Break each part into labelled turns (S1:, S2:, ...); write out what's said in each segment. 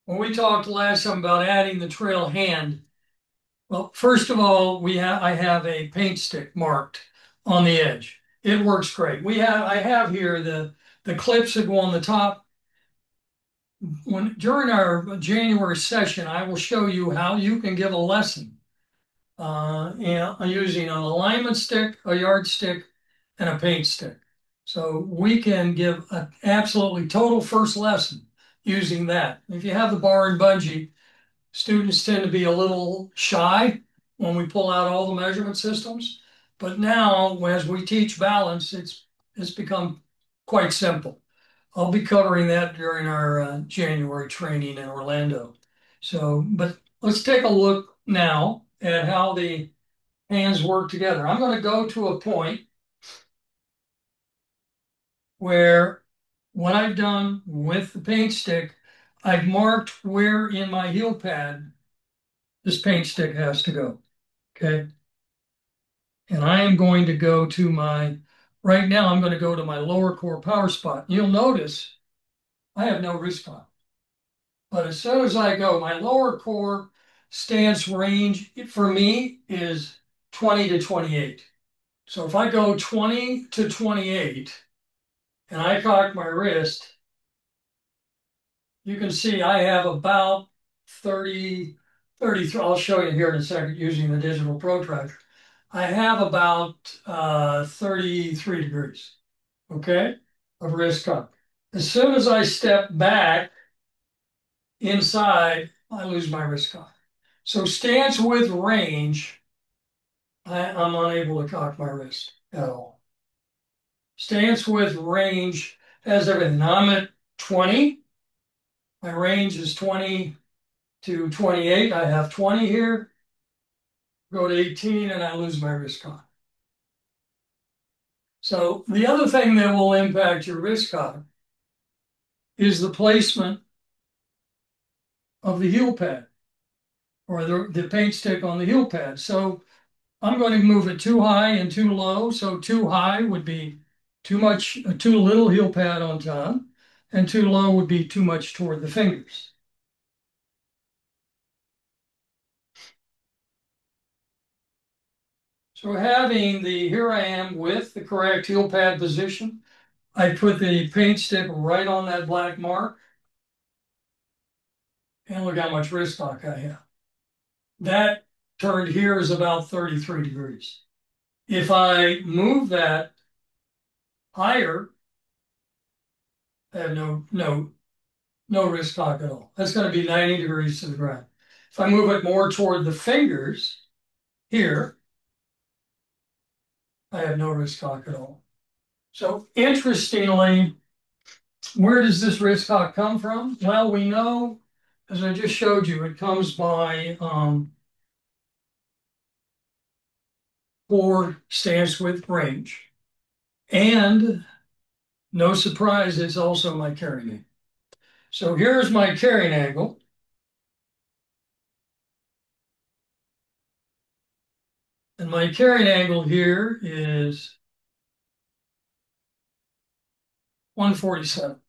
S1: When we talked last time about adding the trail hand, well, first of all, I have a paint stick marked on the edge. It works great. I have here the clips that go on the top. During our January session, I will show you how you can give a lesson using an alignment stick, a yardstick, and a paint stick. So we can give an absolutely total first lesson using that. If you have the bar and bungee, students tend to be a little shy when we pull out all the measurement systems. But now, as we teach balance, it's become quite simple. I'll be covering that during our January training in Orlando. So, but let's take a look now at how the hands work together. I'm going to go to a point where what I've done with the paint stick, I've marked where in my heel pad this paint stick has to go. Okay. And I am going to go to right now, I'm going to go to my lower core power spot. You'll notice I have no wrist lock. But as soon as I go, my lower core stance range for me is 20 to 28. So if I go 20 to 28 and I cock my wrist, you can see I have about 30, 33. I'll show you here in a second using the digital protractor. I have about 33 degrees, okay, of wrist cock. As soon as I step back inside, I lose my wrist cock. So stance with range, I'm unable to cock my wrist at all. Stance with range has everything. Now I'm at 20. My range is 20 to 28. I have 20 here. Go to 18 and I lose my wrist cock. So the other thing that will impact your wrist cock is the placement of the heel pad or the paint stick on the heel pad. So I'm going to move it too high and too low. So too high would be too little heel pad on top, and too low would be too much toward the fingers. So here I am with the correct heel pad position. I put the paint stick right on that black mark, and look how much wrist lock I have. That turned here is about 33 degrees. If I move that higher, I have no wrist lock at all. That's going to be 90 degrees to the ground. If I move it more toward the fingers here, I have no wrist lock at all. So interestingly, where does this wrist lock come from? Well, we know, as I just showed you, it comes by core stance width range. And no surprise, it's also my carrying angle. So here's my carrying angle. And my carrying angle here is 147.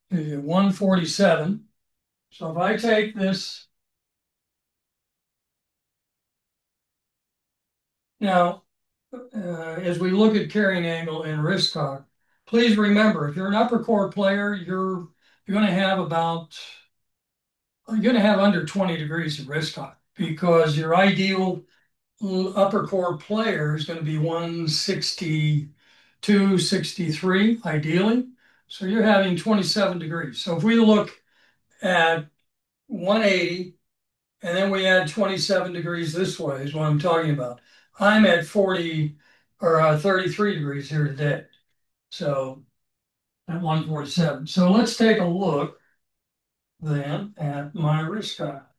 S1: 147. So if I take this now, as we look at carrying angle and wrist cock, please remember if you're an upper core player, you're going to have under 20 degrees of wrist cock because your ideal upper core player is going to be 162, 63, ideally. So you're having 27 degrees. So if we look at 180 and then we add 27 degrees this way is what I'm talking about. I'm at 40 or 33 degrees here today. So at 147. So let's take a look then at my wrist cock.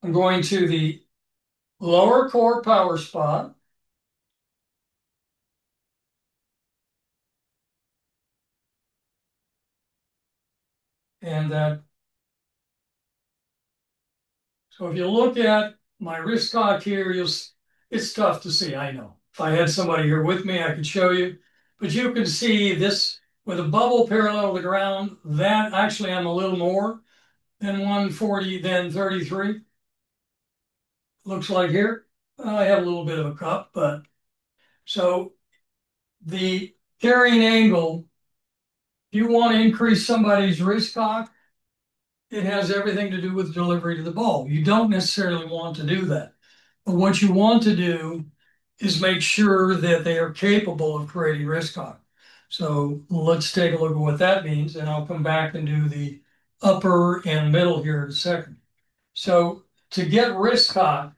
S1: I'm going to the lower core power spot. And so if you look at my wrist cock here, it's tough to see, I know. If I had somebody here with me, I could show you. But you can see this with a bubble parallel to the ground, that actually I'm a little more than 140, than 33. Looks like here. I have a little bit of a cup, but so the carrying angle, if you want to increase somebody's wrist cock, it has everything to do with delivery to the ball. You don't necessarily want to do that. But what you want to do is make sure that they are capable of creating wrist cock. So let's take a look at what that means, and I'll come back and do the upper and middle here in a second. So to get wrist cock,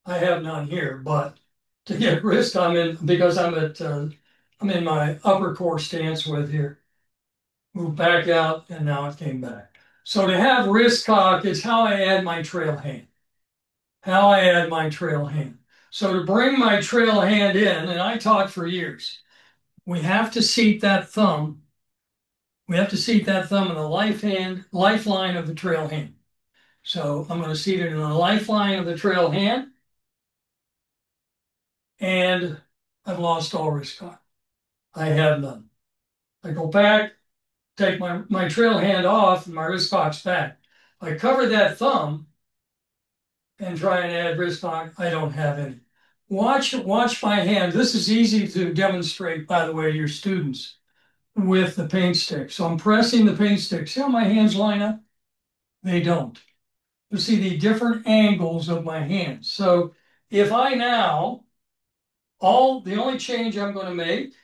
S1: I have none here, but to get wrist, I'm in because I'm in my upper core stance with here. Move back out, and now it came back. So to have wrist cock is how I add my trail hand. How I add my trail hand. So to bring my trail hand in, and I taught for years, we have to seat that thumb. We have to seat that thumb in the lifeline of the trail hand. So I'm going to seat it in the lifeline of the trail hand, and I've lost all wrist cock. I have none. I go back, take my trail hand off, and my wrist cock's back. I cover that thumb and try and add wrist cock. I don't have any. Watch my hand. This is easy to demonstrate, by the way, to your students with the paint stick. So I'm pressing the paint stick. See how my hands line up? They don't. You see the different angles of my hands. So if I now, the only change I'm going to make,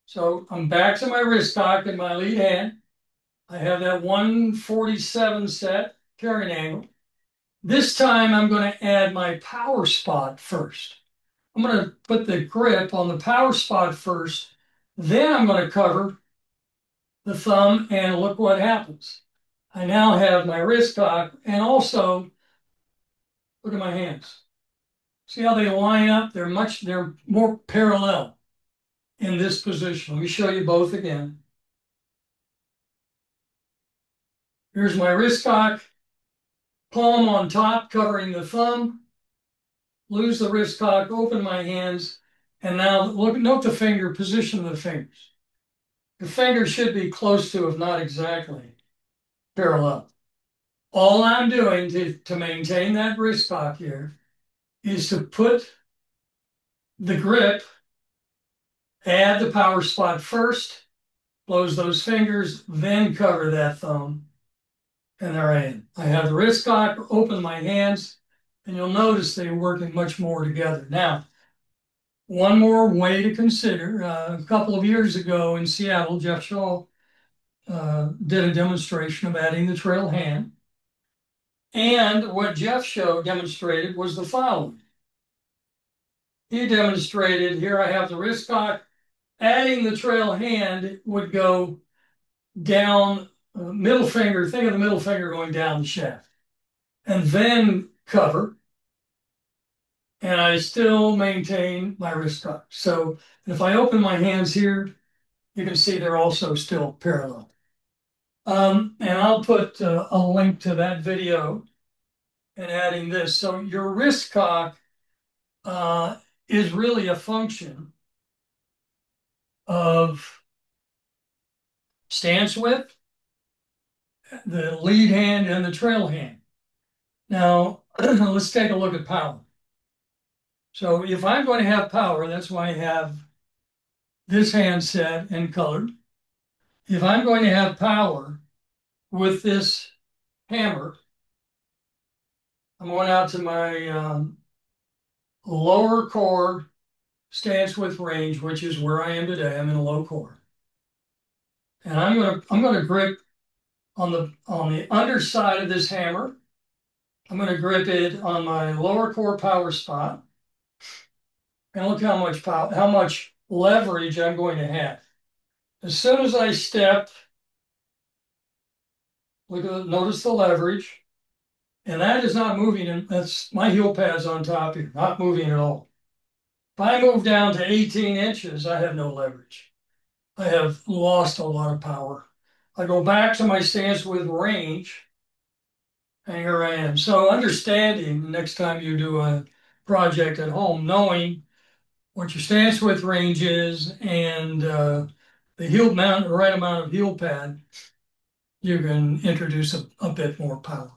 S1: so I'm back to my wrist cock in my lead hand. I have that 147 set carrying angle. This time I'm going to add my power spot first. I'm going to put the grip on the power spot first. Then I'm going to cover the thumb, and look what happens. I now have my wrist cock, and also look at my hands. See how they line up? They're more parallel in this position. Let me show you both again. Here's my wrist cock, palm on top covering the thumb, lose the wrist cock, open my hands, and now note the finger, position of the fingers. The finger should be close to, if not exactly, parallel. All I'm doing to maintain that wrist cock here is to put the grip, add the power spot first, close those fingers, then cover that thumb, and there I am. I have the wrist cock, open my hands, and you'll notice they're working much more together. Now, one more way to consider, a couple of years ago in Seattle, Jeff Shaw did a demonstration of adding the trail hand. And what Jeff demonstrated was the following. He demonstrated, here I have the wrist cock, adding the trail hand would go down, middle finger, think of the middle finger going down the shaft, and then cover, and I still maintain my wrist cock. So if I open my hands here, you can see they're also still parallel. And I'll put a link to that video and adding this. So your wrist cock is really a function of stance width, the lead hand, and the trail hand. Now, let's take a look at power. So if I'm going to have power, that's why I have this hand set and colored. If I'm going to have power with this hammer, I'm going out to my lower core stance width range, which is where I am today. I'm in a low core. And I'm going to grip on the underside of this hammer. I'm going to grip it on my lower core power spot. And look how much power, how much leverage I'm going to have. As soon as I step, notice the leverage. And that is not moving, and that's my heel pads on top here, not moving at all. If I move down to 18 inches, I have no leverage. I have lost a lot of power. I go back to my stance with range, and here I am. So understanding next time you do a project at home, knowing what your stance with range is and the heel mount, the right amount of heel pad, you can introduce a bit more power.